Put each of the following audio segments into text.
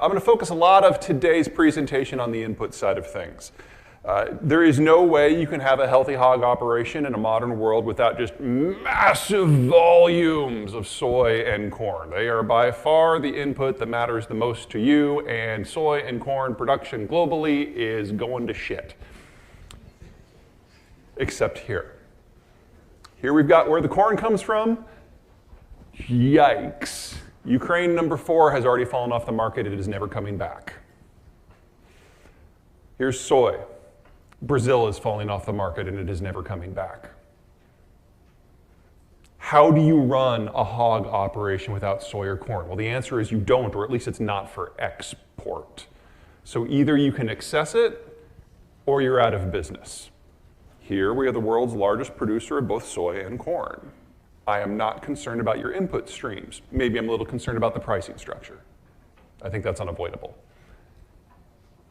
I'm going to focus a lot of today's presentation on the input side of things. There is no way you can have a healthy hog operation in a modern world without just massive volumes of soy and corn. They are by far the input that matters the most to you, and soy and corn production globally is going to shit. Except here. Here we've got where the corn comes from. Yikes. Ukraine #4 has already fallen off the market. It is never coming back. Here's soy. Brazil is falling off the market and it is never coming back. How do you run a hog operation without soy or corn? Well, the answer is you don't, or at least it's not for export. So either you can access it or you're out of business. Here we are the world's largest producer of both soy and corn. I am not concerned about your input streams. Maybe I'm a little concerned about the pricing structure. I think that's unavoidable.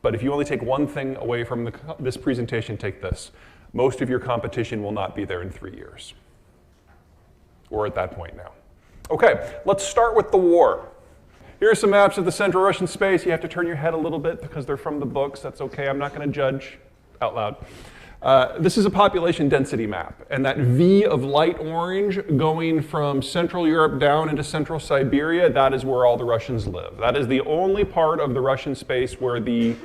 But if you only take one thing away from this presentation, take this. Most of your competition will not be there in 3 years. We're at that point now. Okay, let's start with the war. Here are some maps of the Central Russian space. You have to turn your head a little bit because they're from the books. That's okay, I'm not going to judge out loud. This is a population density map, and that V of light orange going from Central Europe down into Central Siberia, that is where all the Russians live. That is the only part of the Russian space where the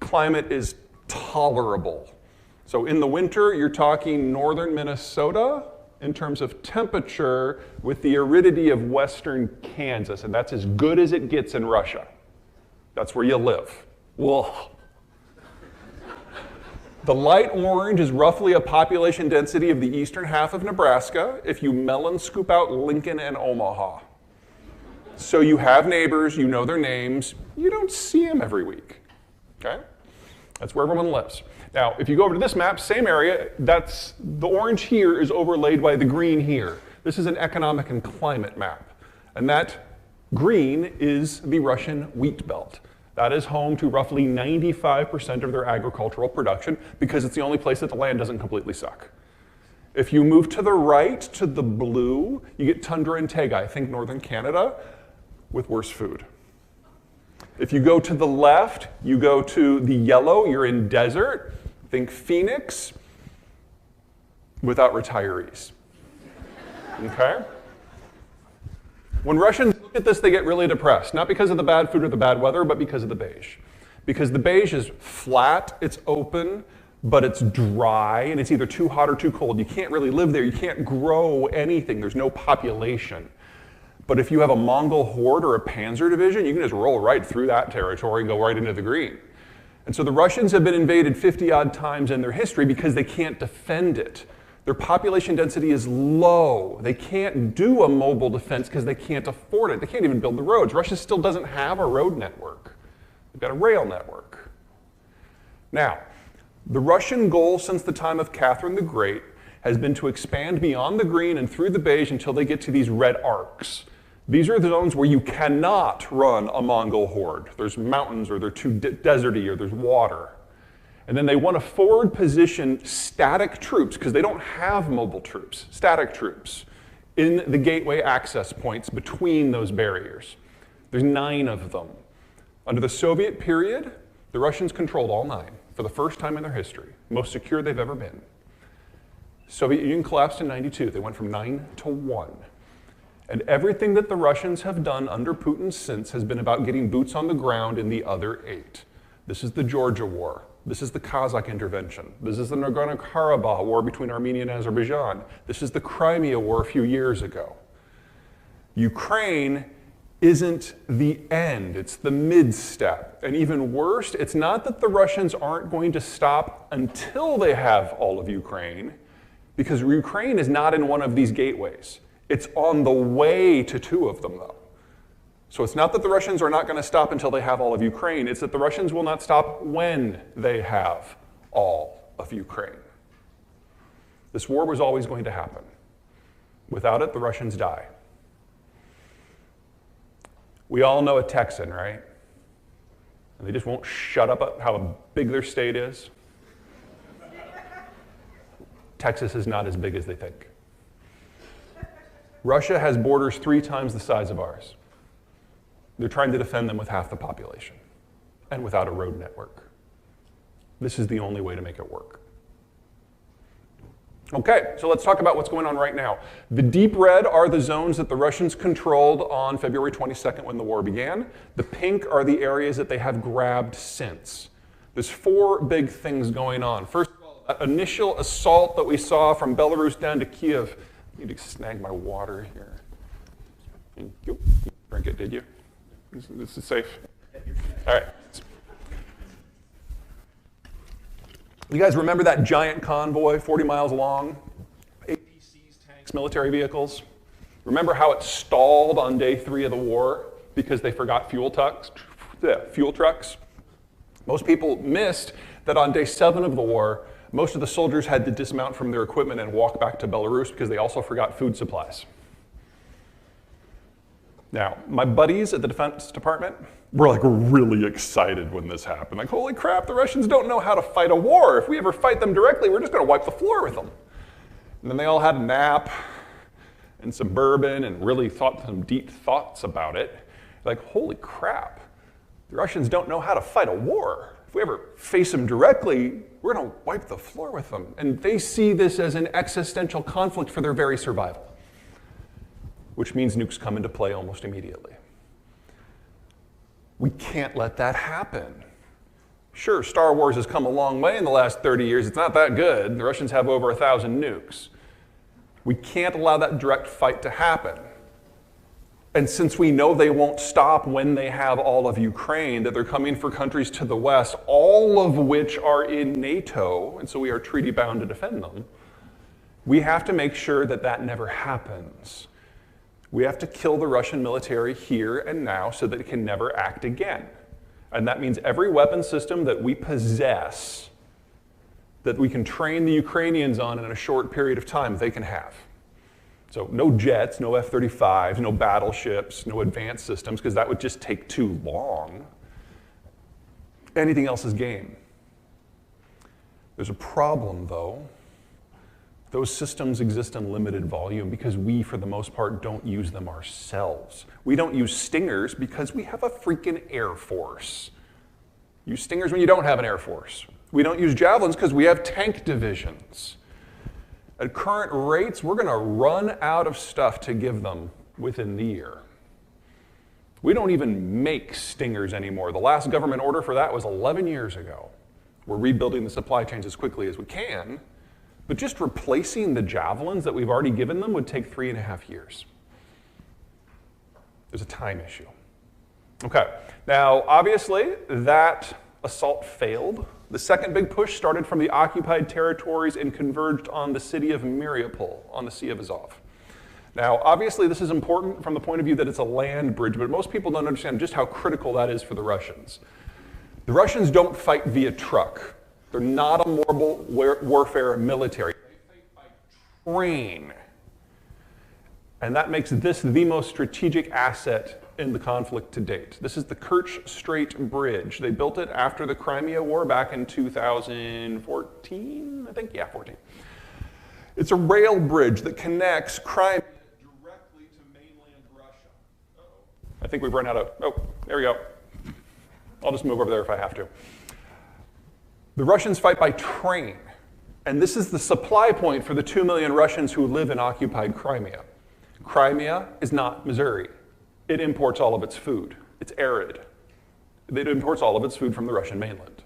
climate is tolerable. So in the winter, you're talking northern Minnesota in terms of temperature with the aridity of western Kansas, and that's as good as it gets in Russia. That's where you live. Whoa. The light orange is roughly a population density of the eastern half of Nebraska if you melon scoop out Lincoln and Omaha. So you have neighbors, you know their names, you don't see them every week, okay? That's where everyone lives. Now, if you go over to this map, same area, that's, the orange here is overlaid by the green here. This is an economic and climate map. And that green is the Russian wheat belt. That is home to roughly 95% of their agricultural production because it's the only place that the land doesn't completely suck. If you move to the right, to the blue, you get tundra and taiga, I think northern Canada, with worse food. If you go to the left, you go to the yellow, you're in desert, think Phoenix, without retirees, okay? When Russians look at this, they get really depressed, not because of the bad food or the bad weather, but because of the beige. Because the beige is flat, it's open, but it's dry, and it's either too hot or too cold. You can't really live there, you can't grow anything, there's no population. But if you have a Mongol horde or a panzer division, you can just roll right through that territory and go right into the green. And so the Russians have been invaded 50-odd times in their history because they can't defend it. Their population density is low. They can't do a mobile defense because they can't afford it. They can't even build the roads. Russia still doesn't have a road network. They've got a rail network. Now, the Russian goal since the time of Catherine the Great has been to expand beyond the green and through the beige until they get to these red arcs. These are the zones where you cannot run a Mongol horde. There's mountains, or they're too deserty, or there's water. And then they want to forward position static troops, because they don't have mobile troops, static troops, in the gateway access points between those barriers. There's 9 of them. Under the Soviet period, the Russians controlled all 9 for the first time in their history, most secure they've ever been. Soviet Union collapsed in '92. They went from 9 to 1. And everything that the Russians have done under Putin since has been about getting boots on the ground in the other 8. This is the Georgia War. This is the Kazakh intervention. This is the Nagorno-Karabakh war between Armenia and Azerbaijan. This is the Crimea war a few years ago. Ukraine isn't the end, it's the mid-step. And even worse, it's not that the Russians aren't going to stop until they have all of Ukraine, because Ukraine is not in one of these gateways. It's on the way to 2 of them, though. So it's not that the Russians are not going to stop until they have all of Ukraine, it's that the Russians will not stop when they have all of Ukraine. This war was always going to happen. Without it, the Russians die. We all know a Texan, right? And they just won't shut up how big their state is. Texas is not as big as they think. Russia has borders 3 times the size of ours. They're trying to defend them with half the population and without a road network. This is the only way to make it work. Okay, so let's talk about what's going on right now. The deep red are the zones that the Russians controlled on February 22nd when the war began. The pink are the areas that they have grabbed since. There's 4 big things going on. First of all, that initial assault that we saw from Belarus down to Kiev. I need to snag my water here. Thank you. Drink it, did you? This is safe. All right. You guys remember that giant convoy, 40 miles long? APCs, tanks, military vehicles? Remember how it stalled on day 3 of the war because they forgot fuel trucks? Most people missed that on day 7 of the war, most of the soldiers had to dismount from their equipment and walk back to Belarus because they also forgot food supplies. Now, my buddies at the Defense Department were like really excited when this happened. Like, holy crap, the Russians don't know how to fight a war. If we ever fight them directly, we're just gonna wipe the floor with them. And then they all had a nap and some bourbon and really thought some deep thoughts about it. Like, holy crap, the Russians don't know how to fight a war. If we ever face them directly, we're gonna wipe the floor with them. And they see this as an existential conflict for their very survival, which means nukes come into play almost immediately. We can't let that happen. Sure, Star Wars has come a long way in the last 30 years. It's not that good. The Russians have over 1,000 nukes. We can't allow that direct fight to happen. And since we know they won't stop when they have all of Ukraine, that they're coming for countries to the west, all of which are in NATO, and so we are treaty bound to defend them, we have to make sure that that never happens. We have to kill the Russian military here and now so that it can never act again. And that means every weapon system that we possess, that we can train the Ukrainians on in a short period of time, they can have. So no jets, no F-35s, no battleships, no advanced systems, because that would just take too long. Anything else is game. There's a problem, though. Those systems exist in limited volume because we, for the most part, don't use them ourselves. We don't use Stingers because we have a freaking Air Force. Use Stingers when you don't have an Air Force. We don't use Javelins because we have tank divisions. At current rates, we're going to run out of stuff to give them within the year. We don't even make Stingers anymore. The last government order for that was 11 years ago. We're rebuilding the supply chains as quickly as we can. But just replacing the Javelins that we've already given them would take 3.5 years. There's a time issue. Okay, now obviously that assault failed. The second big push started from the occupied territories and converged on the city of Mariupol on the Sea of Azov. Now obviously this is important from the point of view that it's a land bridge, but most people don't understand just how critical that is for the Russians. The Russians don't fight via truck. They're not a mobile warfare military. They fight by train. And that makes this the most strategic asset in the conflict to date. This is the Kerch Strait Bridge. They built it after the Crimea War back in 2014, I think, yeah, 14. It's a rail bridge that connects Crimea directly to mainland Russia. I think we've run out of, oh, there we go. I'll just move over there if I have to. The Russians fight by train, and this is the supply point for the 2 million Russians who live in occupied Crimea. Crimea is not Missouri. It imports all of its food. It's arid. It imports all of its food from the Russian mainland.